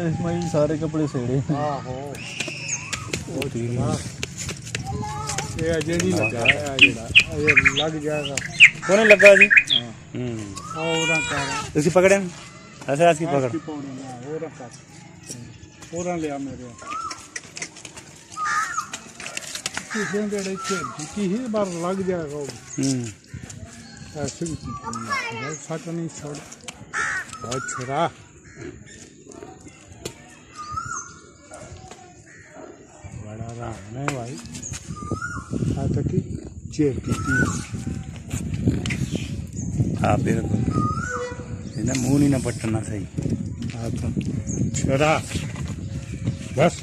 इसमें सारे कपड़े सेड़े। ये अजय नहीं लगा है, ये लग जाएगा। कौन लगा जी? और इसी पकड़े ऐसे ऐसी पकड़ और लिया मेरे की ही बार लग जाएगा। ऐसे सच नहीं छोड़ छोड़ा। बड़ा राम है भाई। तक की चेर की हाँ बिल्कुल इन्हें मुंह नहीं ना पटना सही। हाँ तो छोड़ा बस।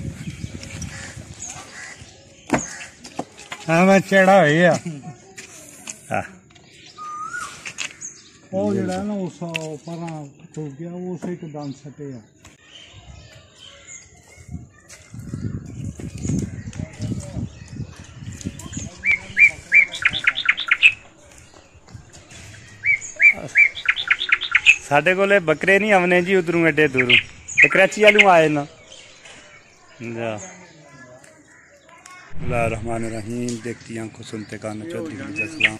हाँ मैं चढ़ा भैया। हाँ वो जड़ा ना उस पर हो गया वो से एकदम सटे है। साढ़े को बकरे नहीं आने जी उधरों एडे दूरों कराची वालों आए ना। रहमान रहीम देखती आंखों सुनते कान चौधरी सलाम।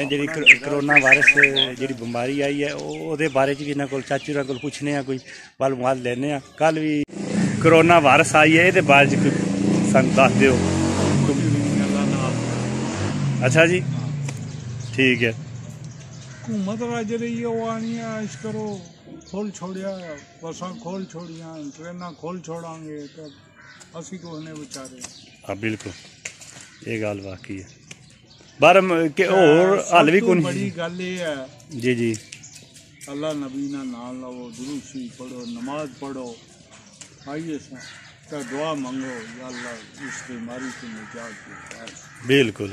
जी करोना वायरस जी बीमारी आई है वो बारे भी इन्होंने को चाचू को पूछने कोई वाल मुआल लेने। कल भी करोना वायरस आई है ये बारे सन दस दो। अच्छा जी ठीक है। हुकूमत रज रही है वो आनी है इस करो खोल छोड़िया बसा खोल छोड़िया ट्रेन खोल छोड़ांगे तो असी को होने बेचारे। हाँ बिल्कुल ये गल वाकई है बार के और हल भी कौन बड़ी गल ये है जी जी अल्लाह नबी ना नाम लो दुरूद शरीफ पढ़ो नमाज पढ़ो आइए तो दुआ मांगो या अल्लाह इस बीमारी से निजात दे। बिल्कुल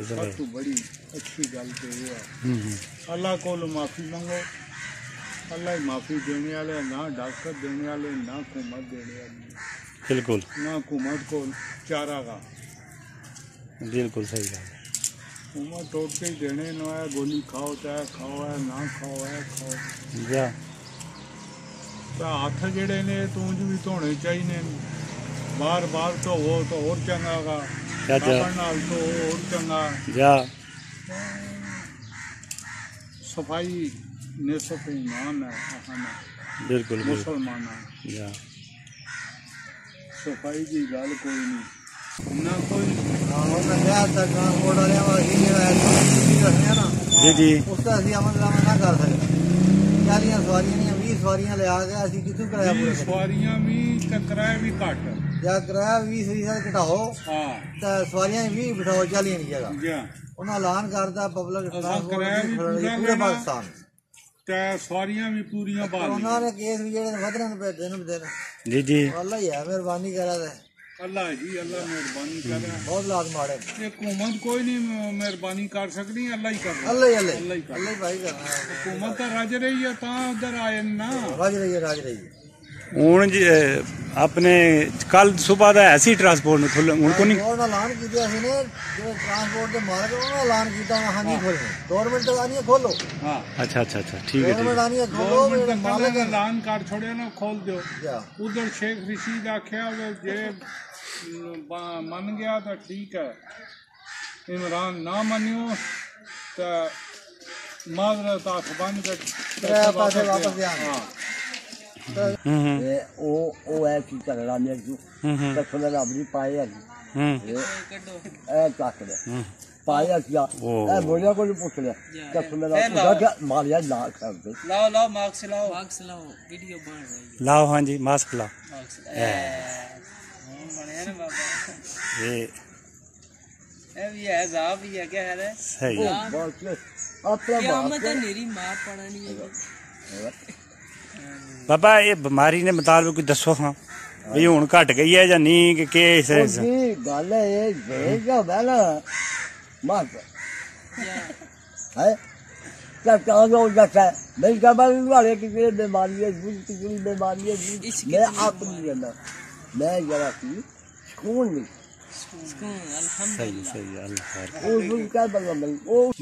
सब तो बड़ी अच्छी गल तो ये है अल्लाह को माफ़ी मांगो। अल्लाह ही माफ़ी देने वाले ना डॉक्टर देने वाले ना हुकूमत देने वाली। बिल्कुल ना हुकूमत को चारा का बिल्कुल सही बात है। हुकूमत टोट के ही देने न है गोली खाओ चाहे खाओ है ना खाओ है खाओ जा तो हाथ जेड़े ने तू भी धोने चाहिए बार बार तो वो तो और चंगा गा नाल तो और चंगा जा सफाई निसफ ईमान है। बिल्कुल मुसलमान जा सफाई की गल कोई नहीं ना कोई जी जी उसका अभी अमल ना कर सकते। 40 सवारियां 20 सवारियां ले आ गए असं कितों कराया पूरा सवारियां भी किराया भी घट या किराया 20 घटाओ तो सवारियां 20 बिठाओ 40 की जगह उन्हें ऐलान करता पब्लिक पूरे पाकिस्तान सवारियां भी पूरियां उन्होंने केस भी जेडे वधने पे दिन जी जी अल्लाह ही है मेहरबानी करा दे। अल्लाह जी अल्लाह मेहरबानी कर बहुत लाज माड़े हुकूमत कोई नहीं मेहरबानी कर सकती अल्लाह ही कर अल्लाह भाई करना हुकूमत तो रज रही है ता उधर आए ना रज रही है हूँ अपने कल सुबह का ऐसी ट्रांसपोर्ट हूँ को नहीं ऐलान किया जो ट्रांसपोर्ट के मालिक उन्होंने ऐलान किया हाँ नहीं खोलने गवर्नमेंट तो आनी है खोलो। अच्छा अच्छा अच्छा ठीक है गवर्नमेंट आनी है खोलो मालिक ऐलान कर छोड़े ना खोल दो। उधर शेख रशीद आख्या जे मन गया तो ठीक है इमरान ना मनियो तो माजरत आख बंद कर पैसे वापस पाया क्या बोलिया को पूछ लिया मारिया ना कर दे लाओ मार्क्स लाओ वीडियो बन रही है लाओ हाँ जी मास्क लाओ ये भी है जा भी है क्या है सही बाबा ये बीमारी ने मुताबिक कोई दसो हाँ भी हुण घट गई है या नहीं कि गल है मेरी वाले की बीमारी है बीमारी है मैं अपनी मैं जरा सी सुकून नहीं सही सही अल्लाह खैर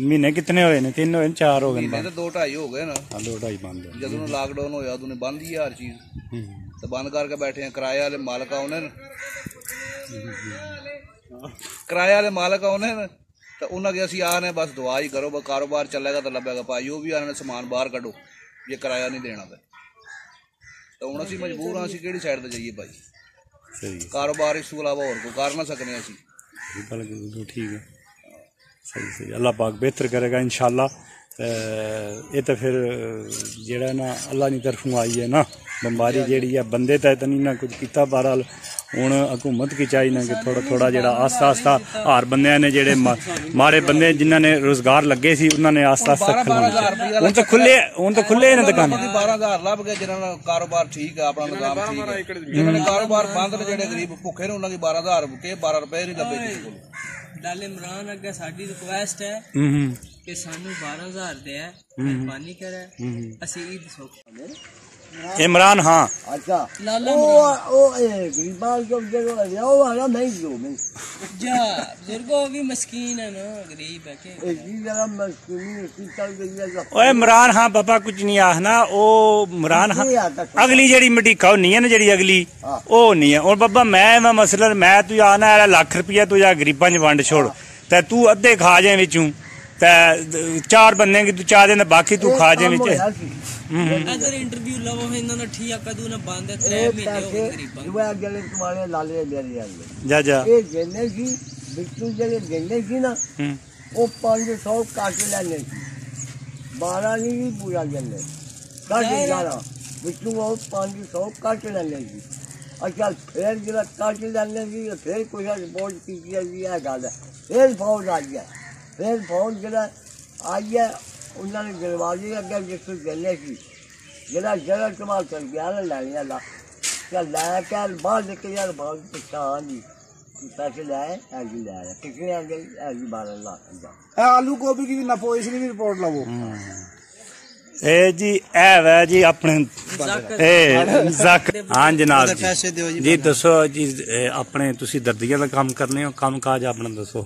महीने कितने होए ने 3 होए 4 हो गए महीने तो 2-2.5 हो गए ना। हां 2-2.5 बंद है ਜਦੋਂ ਨੂੰ ਲਾਕਡਾਊਨ ਹੋਇਆ ਉਦੋਂ ਨੇ ਬੰਦ ਹੀ ਹਰ ਚੀਜ਼ ਤੇ ਬੰਦ ਕਰਕੇ ਬੈਠੇ ਆ। ਕਿਰਾਏ ਵਾਲੇ ਮਾਲਕ ਆਉਣੇ ਨੇ ਕਿਰਾਏ ਵਾਲੇ ਮਾਲਕ ਆਉਣੇ ਨੇ ਤਾਂ ਉਹਨਾਂ ਕੇ ਅਸੀਂ ਆਨੇ ਬਸ ਦੁਆ ਹੀ ਕਰੋ ਕਾਰੋਬਾਰ ਚੱਲੇਗਾ ਤਾਂ ਲੱਭੇਗਾ ਭਾਈ। ਉਹ ਵੀ ਆਨੇ ਸਮਾਨ ਬਾਹਰ ਕੱਢੋ ਜੇ ਕਿਰਾਇਆ ਨਹੀਂ ਦੇਣਾ ਤਾਂ ਹੁਣ ਅਸੀਂ ਮਜਬੂਰ ਹਾਂ। ਅਸੀਂ ਕਿਹੜੀ ਸਾਈਡ ਤੇ ਜਾਈਏ ਭਾਈ? सही ਕਾਰੋਬਾਰ ਇਸ ਤੋਂ ਇਲਾਵਾ ਹੋਰ ਕੋਈ ਕਰ ਨਾ ਸਕਨੇ ਅਸੀਂ। बिल्कुल ठीक है सही सही अल्लाह पाक बेहतर करेगा इंशाल्लाह। ये तो फिर जेड़ा ना अल्लाह की तरफों आई है ना बमारी जेड़ी है बंदे तो इतनी ना कुछ किया। बहरहाल हुण हुकूमत की चाहिए ना कि थोड़ा थोड़ा जेड़ा आस्ता आस्ता हर बंदे ने जेड़े माड़े बंदे जिन्हों ने रोजगार लगे सी उन्होंने आस्ता आस्ता हुण तो खुले ने दुकान 12,000 ਲੱਭ ਗਏ ਜਿਨ੍ਹਾਂ ਦਾ ਕਾਰੋਬਾਰ ਠੀਕ ਹੈ ਆਪਣਾ ਨਿਜ਼ਾਮ ਠੀਕ ਹੈ। ਜਿਨ੍ਹਾਂ ਨੇ ਕਾਰੋਬਾਰ ਬੰਦ ਨੇ ਜਿਹੜੇ ਗਰੀਬ ਭੁੱਖੇ ਨੇ ਉਹਨਾਂ ਦੀ 12,000 ਕੇ 12 ਰੁਪਏ ਨਹੀਂ ਲੱਭੇ ਕਿਸੇ ਕੋਲ। ਡਾਲ ਇਮਰਾਨ ਅੱਗੇ ਸਾਡੀ ਰਿਕੁਐਸਟ ਹੈ ਕਿ ਸਾਨੂੰ 12,000 ਦੇ ਮਿਹਰਬਾਨੀ ਕਰੇ ਅਸੀਂ ਈਦ ਸੁੱਖ इमरान हाँ अच्छा लाला गरीबां जो वो वाला नहीं जो मैं जा बुजुर्गो भी मस्कीन है ना गरीब है के एक ही जरा मस्कीनी की चल गई है। ओए इमरान हाँ पापा कुछ नहीं आखना ओ इमरान हाँ अगली जेड़ी मटीका नहीं है ना जेड़ी अगली ओ नहीं है। और बाबा मैं मसलन मैं तू आना लाख रुपया तू जा गरीबां च वंड छोड़ ते तू अद्धे खा जाए विचों ते 4 बंदे की तू 4 दिन बाकी तू खा जाए विच अगर इंटरव्यू लवो है इन्होंने ठीक है कदू ना बंद है 3 महीने हो गए गरीबां दुआ गले तुम्हारे लाले मेरे यार जा जा ये गेने की बिट्टू जगह गेने की ना वो 500 काट लेने की 12 नहीं पूरा गेने काट लेना बिट्टू वो 500 काट लेने की। अच्छा फिर जरा काट लेने की फिर कुछ रिपोर्ट की है गल फिर फौज आ गया फिर फौज जरा आई है उन्होंने दरवाजे अगर जिसको गले की जरा जरा इस्तेमाल कर गया ना लैनिया ला क्या लाया क्या बाहर निकल यार बहुत परेशान जी पैसे लाए ऐसी लाया कितने आ गए ऐसी 12 लाख आलू गोभी की भी नफो इसलिए भी रिपोर्ट लवो ए जी ए वे जी अपने ए जक हां जनाब जी दसो जी अपने तुसी दर्दियां दा काम करने हो काम काज अपना दसो।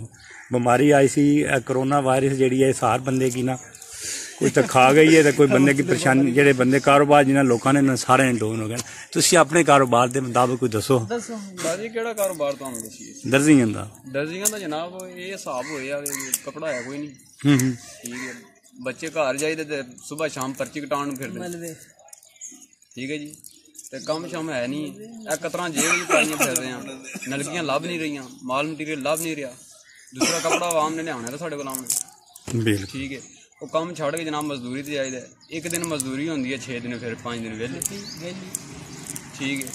बीमारी आई सी कोरोना वायरस जेड़ी है सार बंदे की ना कोई तो खा गई है तो कोई बंदे की परेशानी जेडे बंदे कारोबार जिन्हें लोगों ने सारे डाउन हो गए। तुसी अपने कारोबार के मुताबिक कोई दसो भाजी केड़ा कारोबार तुहानू दसीए? दर्जियां दा जनाब ये हिसाब होया कपड़ा है कोई नहीं ठीक है। बच्चे घर जाइदे ते सुबह शाम पर्ची कटाउण फिरदे ठीक है जी ते कम शम है नहीं कतरा जेब च पाइयां फिरदे आ नलकियां लभ नहीं रही माल मटीरियल लभ नहीं रहा दूसरा कपड़ा आवाम ने लियाना तो साढ़े को आने ठीक है। वो कम छड़ के जनाब मजदूरी ते जाइदा एक दिन मजदूरी होंदी है 6 दिन फिर 5 दिन वेले ठीक है।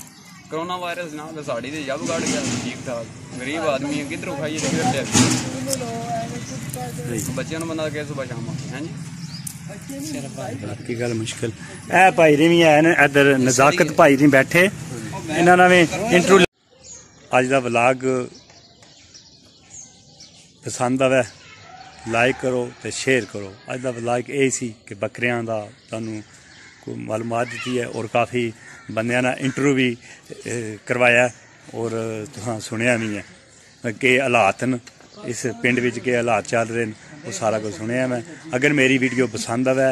कोरोना वायरस जनाब साड़ी ते जब गड़ गया ठीक ठाक गरीब आदमी है किधरों खाइए फिर बच्चों बंदा कहे सुबह शाम है जी की गल मुश्किल ए भाई रे भी है इधर नजाकत भाई नहीं बैठे इन्होंने भी इंटरव्यू अज का व्लॉग पसंद आवे लाइक करो तो शेयर करो। अज का व्लॉग ये सी कि बकरियां दा तुहानू कोई मालूमात दी है और काफ़ी बंदियां ने इंटरव्यू भी करवाया और तुहां सुनिया भी है कि हालात न इस पिंड विच के हालात चल रहे हैं वो सारा कुछ सुनिया मैं। अगर मेरी वीडियो पसंद आवे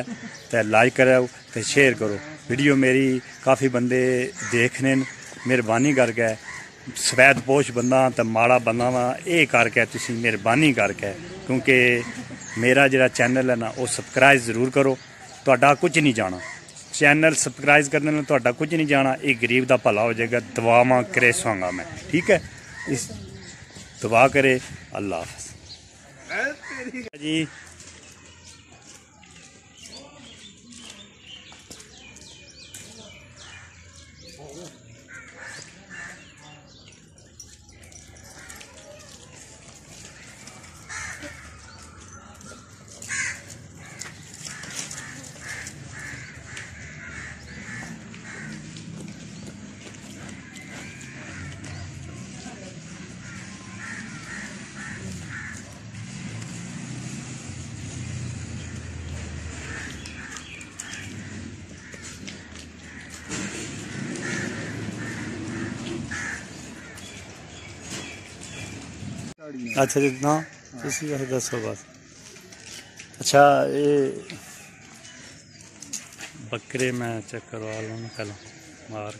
तो लाइक करो तो शेयर करो। वीडियो मेरी काफ़ी बंदे देखने मेहरबानी करके सफेद पोश बंदा तो माड़ा बंदा वा ये करके तुसी मेहरबानी करके क्योंकि मेरा जिहड़ा चैनल है ना वो सबसक्राइब जरूर करो। तुहाडा कुछ नहीं जाना चैनल सबसक्राइब करने में तुहाडा कुछ नहीं जाना। ये गरीब का भला हो जाएगा दुआवां करे स्वांगा मैं ठीक है। इस दुआ करे अल्लाह हाफ़िज़ जी। अच्छा जी ना तुसी वैसे दसो बस। अच्छा ये बकरे मैं चेक करवा लूँ पहला मार।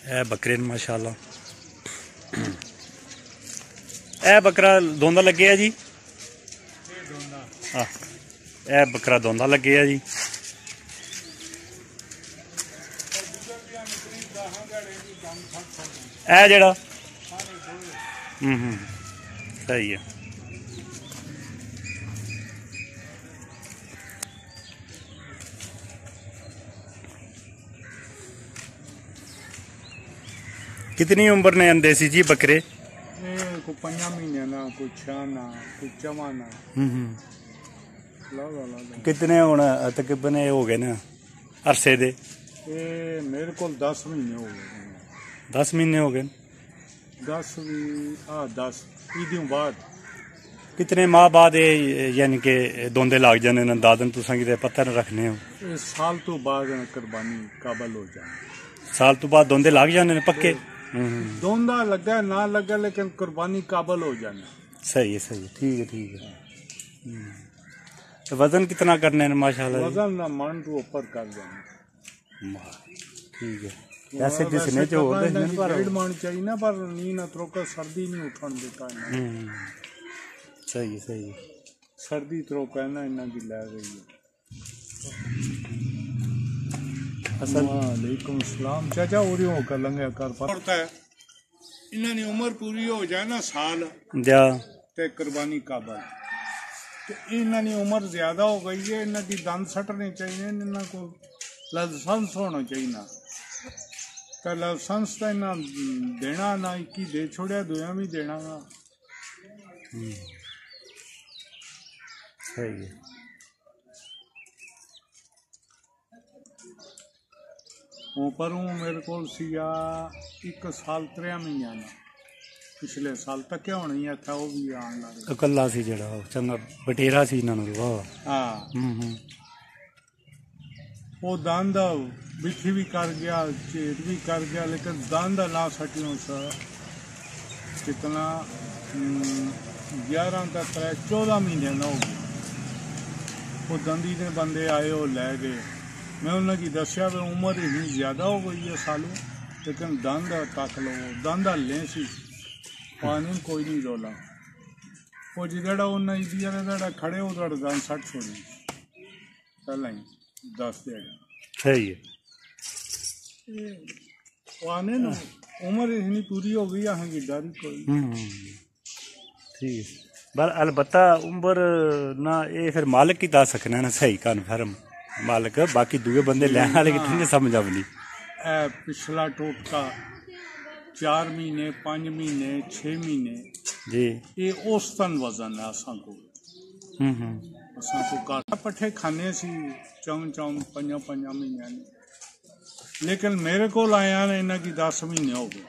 ए बकरे न माशाल्लाह। ए बकरा दोंदा लगे है जी। ए बकरा दोंदा लगे है जी। ए जड़ा सही है। कितनी उम्र ने देसी जी बकरे? को 5 महीने ना, कोई 6 ना, कोई 4 ना। कितने हुण तकरीबन हो गए ना अरसे दे? मेरे को 10 महीने हो गए। 10 महीने हो गए। 10 भी 10 ईदों बाद। कितने माह बाद यानी कि दोंदे लग जाने न दादन तुसां की पत्ता न रखने हो? साल तो बाद कुर्बानी काबल हो जाए। साल तो बाद दोंदे लग जाने न पक्के? दोंदा लगा ना लगा लेकिन कुर्बानी काबल हो जाना। सही है ठीक है ठीक है। तो वजन कितना करने हैं माशाल्लाह? वजन ना मन तो ऊपर कर जाना। ठीक है। ऐसे जिसने जो होते हैं पर 1.5 मन चाहिए ना, पर नींद त्रोका सर्दी नहीं उठन देता है। सही है सर्दी त्रोका ना इन्ना की ले रही है। वालेकुम सलाम चाचा उरी होकर लंघे कर पड़ता है। इन्होंने उम्र पूरी हो जाए ना साल ते कुर्बानी काबल। तो इन्होंने उम्र ज्यादा हो गई है, इन्हों की दंद सटने चाहिए, इन्हों को लाइसेंस होना चाहिए ना। तो लाइसेंस तो इन्हें देना ना, 21 दे छोड़िया, 2 भी देना ना। सही है। पर मेरे को 1 साल 3 महीने ना, पिछले साल तक क्या होनी है था, वो भी आने लगे। कल्ला सी जड़ा चंगा बटेरा सी इन्होंने। वाह हाँ वो दंद बिठी भी कर गया, चेट भी कर गया, लेकिन दंद ना सटियों से कितना 11 तक 14 महीने ना हो गए। वो दंदी ने बंदे आए वो ले गए। मैं उन्होंने दसिया भी उम्र इतनी ज़्यादा हो गई है सालों, लेकिन दंद तक लो दंद हल्ले सी पानी कोई नहीं रोला। वो जिधड़ा उन्हें इधर खड़े उधर दंद सट छोड़ी पहला ही 10 दिहाड़ी। सही है। वो आने ना उम्र इतनी पूरी हो गई है कि डर कोई। ठीक है। पर अलबत्ता उम्र ना ये फिर मालिक की दा सकना ना सही कन्फर्म मालिक, बाकी दूए बंदे लैन वाले की नहीं समझ आवनी। पिछला टोटका 4 महीने 5 महीने 6 महीने जी ये औसतन वजन है। असा को काटा पट्ठे खाने सी 4 महीने, लेकिन मेरे को आया ने इन्हें की 10 महीने हो गए।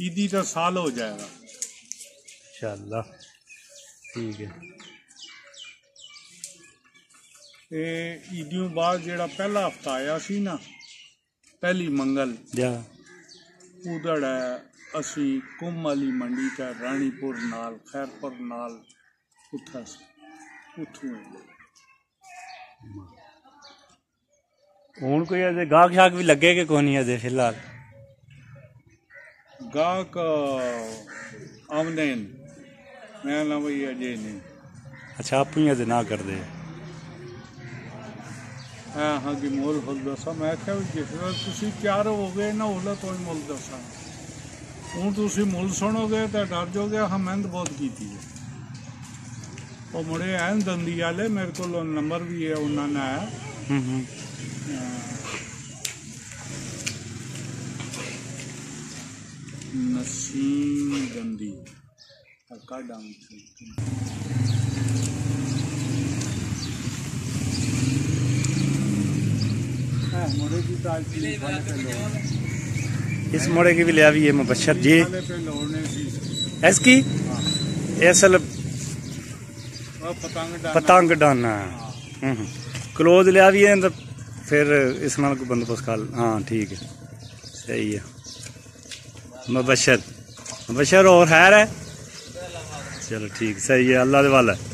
ईदी तो साल हो जाएगा इंशाअल्लाह। ठीक है। ईदियों बाद जेड़ा पहला हफ्ता आया सी ना, पहली मंगल उधड़ असी कुंभ वाली मंडी का रानीपुर नाल खैरपुर नाल उठा उठू हूँ कोई अजे गाहक शाक भी लगे कि कोनी अजे फिलहाल? गाहक आमदे मैं ना भाई अजे नहीं। अच्छा आप ही अजे ना कर दे। हाँ कि मुल दसा मैं क्या जिस तुम तैयार हो गए ना उसला तो मुल दसा। हूँ तुम मुल सुनोगे तो डर जाओगे। हाँ मेहनत बहुत की थी। वो मुड़े हैं दंदी वाले, मेरे को नंबर भी है उन्होंने आया। नसीम दंदी इस मोड़े की भी लिया भी है मुबशर जी। इसकी असल पतंग डाना क्लोज लिया भी है तो फिर इस नाल को बंदोबस्त कर। हाँ ठीक है सही है। मुबशर मुबशर और खैर है चलो ठीक सही है अल्लाह दे वाला है।